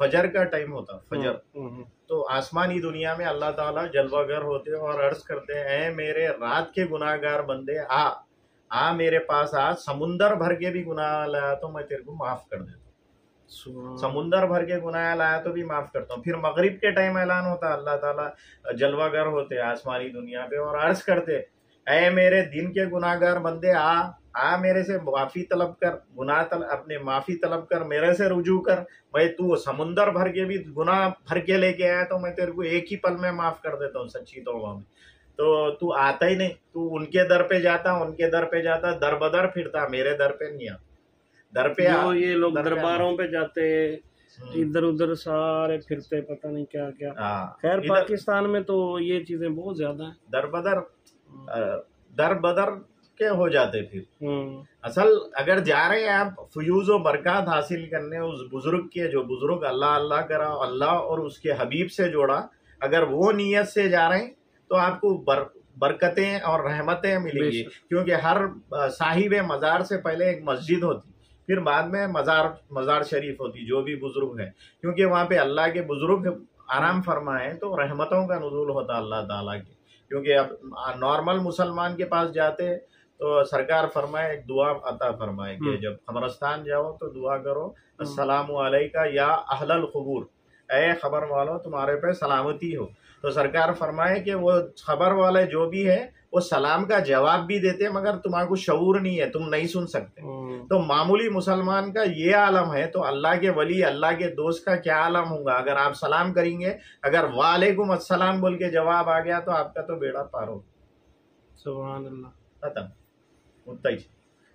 فجر کا ٹائم ہوتا، فجر، تو آسمانی دنیا میں اللہ تعالیٰ جلوہ گر ہوتے اور عرض کرتے ہیں اے میرے رات کے گناہ گار بندے آ میرے پاس آ، سمندر بھر کے بھی گناہ لایا تو میں تیرے کو معاف کر دیتا ہوں، سمندر بھر کے گناہ لایا تو بھی معاف کرتا ہوں۔ پھر مغرب کے ٹائم اعلان ہوتا، اللہ تعالیٰ جلوہ گر ہوتے آسمانی دنیا پہ اور عرض کرتے اے میرے دن کے گناہ گار بندے آ میرے سے معافی طلب کر، اپنے معافی طلب کر، میرے سے رجوع کر، بھائی تو سمندر بھر کے بھی گناہ بھر کے لے کے آیا تو میں تیرے کو ایک ہی پل میں معاف کر دیتا ہوں سچی توبہ میں۔ تو آتا ہی نہیں، تو ان کے در پہ جاتا، در بدر پھرتا، میرے در پہ نہیں آتا، در پہ یہ لوگ درباروں پہ جاتے ادھر ادھر سارے پھرتے، پتہ نہیں کیا کیا۔ خیر پاکستان میں تو یہ چیزیں بہت زیادہ ہیں، در بدر کے ہو جاتے۔ پھر اصل اگر جا رہے ہیں آپ فیوز و برکات حاصل کرنے اس بزرگ کے، جو بزرگ اللہ کرا، اللہ اور اس کے حبیب سے جوڑا، اگر وہ نیت سے جا رہے ہیں تو آپ کو برکتیں اور رحمتیں ملیں گی، کیونکہ ہر صاحب مزار سے پہلے ایک مسجد ہوتی، پھر بعد میں مزار شریف ہوتی، جو بھی بزرگ ہے، کیونکہ وہاں پہ اللہ کے بزرگ آرام فرمائے تو رحمتوں کا نزول ہوتا اللہ تعالیٰ کی۔ کیونکہ اب نارمل مسلمان کے پاس جاتے تو سرکار فرمائے ایک دعا عطا فرمائے کہ جب قبرستان جاؤ تو دعا کرو السلام علیکہ یا اہل القبور، اے خبر والو تمہارے پہ سلامتی ہو۔ تو سرکار فرمائے کہ وہ خبر والے جو بھی ہے وہ سلام کا جواب بھی دیتے مگر تمہارے کو شعور نہیں ہے، تم نہیں سن سکتے۔ تو معمولی مسلمان کا یہ عالم ہے، تو اللہ کے ولی، اللہ کے دوست کا کیا عالم ہوگا؟ اگر آپ سلام کریں گے، اگر وعلیکم السلام بول کے جواب آ گیا تو آپ کا تو بیڑا پار ہو، سبحان اللہ، ختم اتنا ہی۔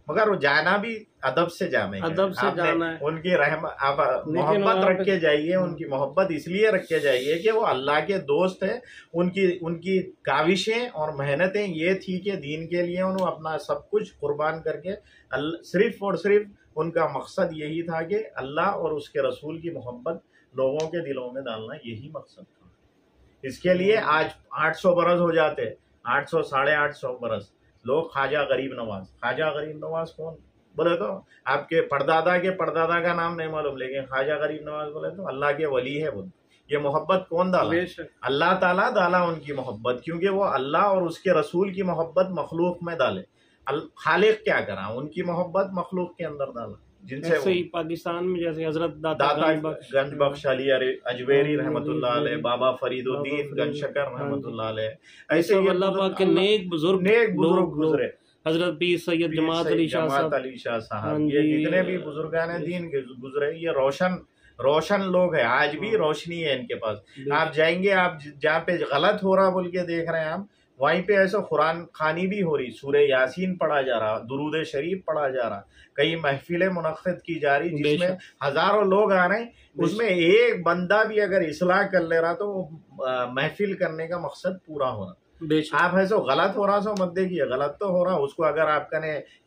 مگر وہ جانا بھی ادب سے جانا ہے، ادب سے جانا ہے، ان کی آپ محبت رکھ کے جائیے، ان کی محبت اس لیے رکھ کے جائیے کہ وہ اللہ کے دوست ہیں۔ ان کی کاوشیں اور محنتیں یہ تھی کہ دین کے لیے انہوں اپنا سب کچھ قربان کر کے صرف اور صرف ان کا مقصد یہی تھا کہ اللہ اور اس کے رسول کی محبت لوگوں کے دلوں میں ڈالنا، یہی مقصد تھا۔ اس کے لیے آج 800 برس ہو جاتے، 800 ساڑھے 800 برس لوگ خواجہ غریب نواز کون بولے تو آپ کے پردادا کا نام نہیں معلوم، لیکن خواجہ غریب نواز بولے تو اللہ کے ولی ہے۔ یہ محبت کون ڈالا؟ اللہ تعالیٰ ڈالا ان کی محبت، کیونکہ وہ اللہ اور اس کے رسول کی محبت مخلوق میں ڈالے۔ خالق کیا کرا؟ ان کی محبت مخلوق کے اندر ڈالا، جن سے پاکستان میں جیسے حضرت داتا گنج بخش علی اجمیری رحمۃ اللہ علیہ، بابا فرید الدین گنج شکر رحمۃ اللہ علیہ، ایسے اللہ پاک کے نیک بزرگ گزرے، حضرت پیر سید جماعت علی شاہ صاحب، یہ جتنے بھی بزرگان دین کے گزرے، یہ روشن لوگ ہیں، آج بھی روشنی ہے ان کے پاس۔ آپ جائیں گے، آپ جہاں پہ غلط ہو رہا بول کے دیکھ رہے ہیں آپ، وہیں پہ ایسا قرآن خوانی بھی ہو رہی، سورہ یاسین پڑھا جا رہا، درود شریف پڑھا جا رہا، کئی محفلیں منعقد کی جا رہی جس میں ہزاروں لوگ آ رہے ہیں، اس میں ایک بندہ بھی اگر اصلاح کر لے رہا تو وہ محفل کرنے کا مقصد پورا ہو رہا۔ آپ ایسا غلط ہو رہا سو مت دیکھیے، غلط تو ہو رہا، اس کو اگر آپ کا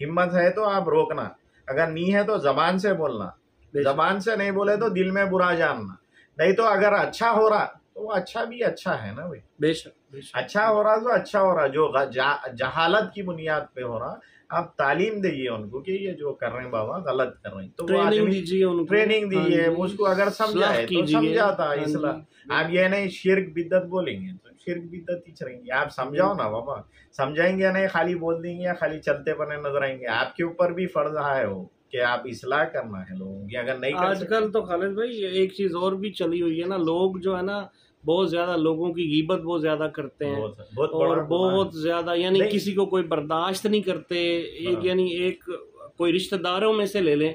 ہمت ہے تو آپ روکنا، اگر نہیں ہے تو زبان سے بولنا، زبان سے نہیں بولے تو دل میں برا جاننا، نہیں تو اگر اچھا ہو رہا تو وہ اچھا بھی اچھا ہے نا بھائی، بے شک اچھا ہو رہا تو اچھا ہو رہا، جو جہالت کی بنیاد پہ ہو رہا آپ تعلیم دیجیے ان کو کہ یہ جو کر رہے ہیں بابا غلط کر رہے ہیں، تو ٹریننگ دیجیے، اس کو اگر سمجھائے تو سمجھاتا اصلاح۔ آپ یہ نہیں شرک بدعت بولیں گے تو شرک بدعت ہی چلیں گے، آپ سمجھاؤ نا بابا، سمجھائیں گے نہیں، خالی بول دیں گے یا خالی چلتے بنے نظر آئیں گے، آپ کے اوپر بھی فرض ہے وہ کہ آپ اصلاح کرنا ہے لوگوں کی، اگر نہیں۔ آج کل تو خالد بھائی ایک چیز اور بھی چلی ہوئی ہے نا، لوگ جو ہے نا بہت زیادہ لوگوں کی غیبت بہت زیادہ کرتے ہیں، اور بہت زیادہ یعنی کسی کو کوئی برداشت نہیں کرتے، یعنی ایک کوئی رشتہ داروں میں سے لے لیں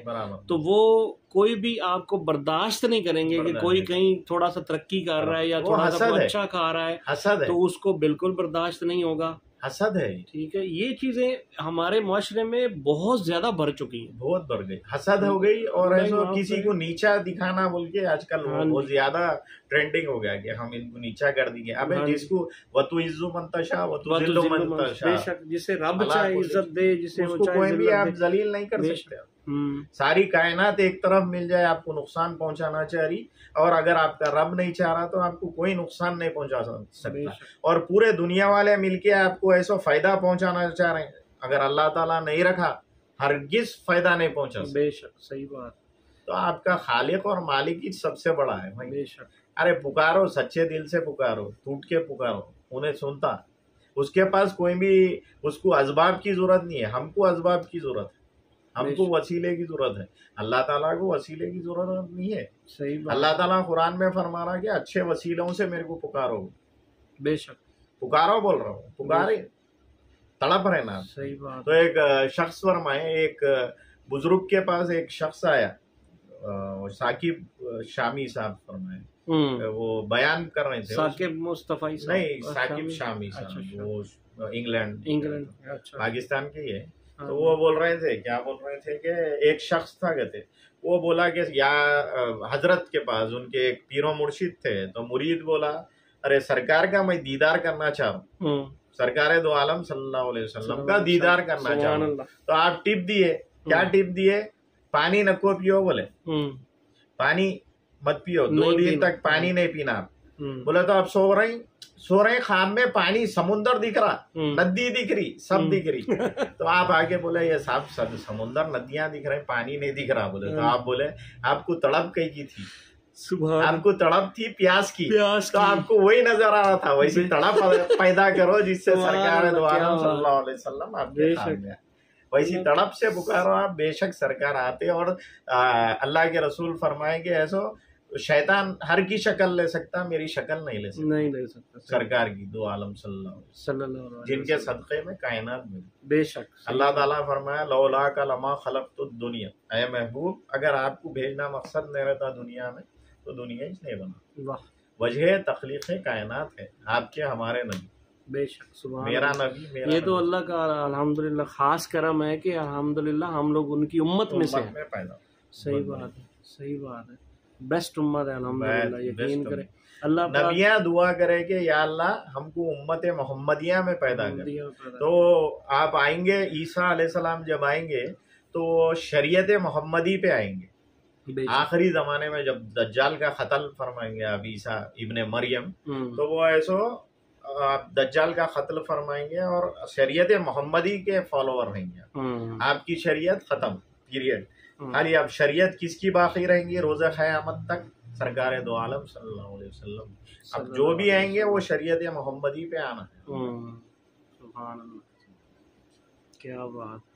تو وہ کوئی بھی آپ کو برداشت نہیں کریں گے کہ کوئی کہیں تھوڑا سا ترقی کر رہا ہے یا تھوڑا سا اچھا کھا رہا ہے تو اس کو بالکل برداشت نہیں ہوگا، حسد ہے۔ ٹھیک ہے، یہ چیزیں ہمارے معاشرے میں بہت زیادہ بڑھ چکی ہیں، بہت بڑھ گئی، حسد ہو گئی، اور ایسا کسی کو نیچا دکھانا بول کے آج کل بہت زیادہ ٹرینڈنگ ہو گیا کہ ہم ان کو نیچا کر دیں گے۔ اب جس کو وَتُعِزُّ مَن تَشَاءُ وَتُذِلُّ مَن تَشَاءُ، بے شک جسے رب چاہے عزت دے، جسے اس کو کوئی بھی آپ ذلیل نہیں کر سکتے۔ ساری کائنات ایک طرف مل جائے آپ کو نقصان پہنچانا چاہ رہی، اور اگر آپ کا رب نہیں چاہ رہا تو آپ کو کوئی نقصان نہیں پہنچا سکتا، اور پورے دنیا والے مل کے آپ کو ایسا فائدہ پہنچانا چاہ رہے ہیں، اگر اللہ تعالیٰ نہیں رکھا ہرگز فائدہ نہیں پہنچا سکتا۔ بے شک صحیح بات۔ تو آپ کا خالق اور مالک ہی سب سے بڑا ہے بھائی. بے شک. ارے پکارو، سچے دل سے پکارو، ٹوٹ کے پکارو، انہیں سنتا. اس کے پاس کوئی بھی اس کو اسباب کی ضرورت نہیں ہے، ہم کو اسباب کی ضرورت ہے، ہم کو وسیلے کی ضرورت ہے. اللہ تعالیٰ کو وسیلے کی ضرورت نہیں ہے. صحیح بات. اللہ تعالیٰ قرآن میں فرما رہا کہ اچھے وسیلوں سے میرے کو پکارو. بے شک. پکارو بول رہا ہوں، پکارے، تڑپ رہے نا. صحیح بات. تو ایک شخص فرمائے، ایک بزرگ کے پاس ایک شخص آیا، ثاقب شامی صاحب فرمائے، وہ بیان کر رہے تھے. ثاقب مصطفی صاحب؟ نہیں، ثاقب شامی صاحب، وہ انگلینڈ پاکستان کے ہی ہے. تو وہ بول رہے تھے، کیا بول رہے تھے کہ ایک شخص تھا کہتے، وہ بولا کہ یا حضرت کے پاس ان کے ایک پیر و مرشد تھے. تو مرید بولا، ارے سرکار کا میں دیدار کرنا چاہوں، سرکار دو عالم صلی اللہ علیہ وسلم کا دیدار کرنا چاہوں. تو آپ ٹپ دیے. کیا ٹپ دیے؟ پانی نکو پیو. بولے پانی مت پیو، 2 دن تک پانی نہیں پینا آپ. بولے تو آپ سو رہے خواب میں پانی، سمندر دکھ رہا، ندی دکھ رہی، سب دکھ رہی. تو آپ آگے بولے یہ صاحب سمندر ندیاں دکھ رہے، پانی نہیں دکھ رہا. بولے تو آپ بولے آپ کو تڑپ کہیں کی تھی، آپ کو تڑپ تھی پیاس کی، تو آپ کو وہی نظر آ رہا تھا. ویسی تڑپ پیدا کرو جس سے سرکار دو عالم صلی اللہ علیہ وسلم آپ کے سامنے. ویسی تڑپ سے پکارو آپ، بے شک سرکار آتے. اور اللہ کے رسول فرمائے کہ ایسو شیطان ہر کی شکل لے سکتا، میری شکل نہیں لے سکتا. سرکار کی دو عالم صلی اللہ علیہ وسلم، جن کے صدقے میں کائنات میں. بے شک. اللہ تعالیٰ فرمایا لولاک لما خلقت الدنیا، اے محبوب اگر آپ کو بھیجنا مقصد نہیں رہتا دنیا میں تو دنیا ہی نہیں بنا. وجہ تخلیق کائنات ہے آپ کے ہمارے نبی. بے شک. سبحان میرا نبی، یہ تو اللہ کا الحمدللہ خاص کرم ہے کہ الحمدللہ ہم لوگ ان کی امت میں سے پیدا. صحیح بات ہے، صحیح بات ہے. بیسٹ امت ہے الحمدللہ. یقین کرے اللہ نبیاں دعا کرے کہ یا اللہ ہم کو امت محمدیہ میں پیدا کرے. تو آپ آئیں گے، عیسیٰ علیہ السلام جب آئیں گے تو شریعت محمدی پہ آئیں گے. آخری زمانے میں جب دجال کا قتل فرمائیں گے آپ عیسیٰ ابن مریم، تو وہ ایسو آپ دجال کا قتل فرمائیں گے اور شریعت محمدی کے فالوور رہیں گے. آپ کی شریعت ختم، پیریڈ. خالی اب شریعت کس کی باقی رہیں گی روز قیامت تک؟ سرکار دو عالم صلی اللہ علیہ وسلم. اب جو بھی آئیں گے وہ شریعت محمدی پہ آنا ہے. سبحان اللہ، کیا بات.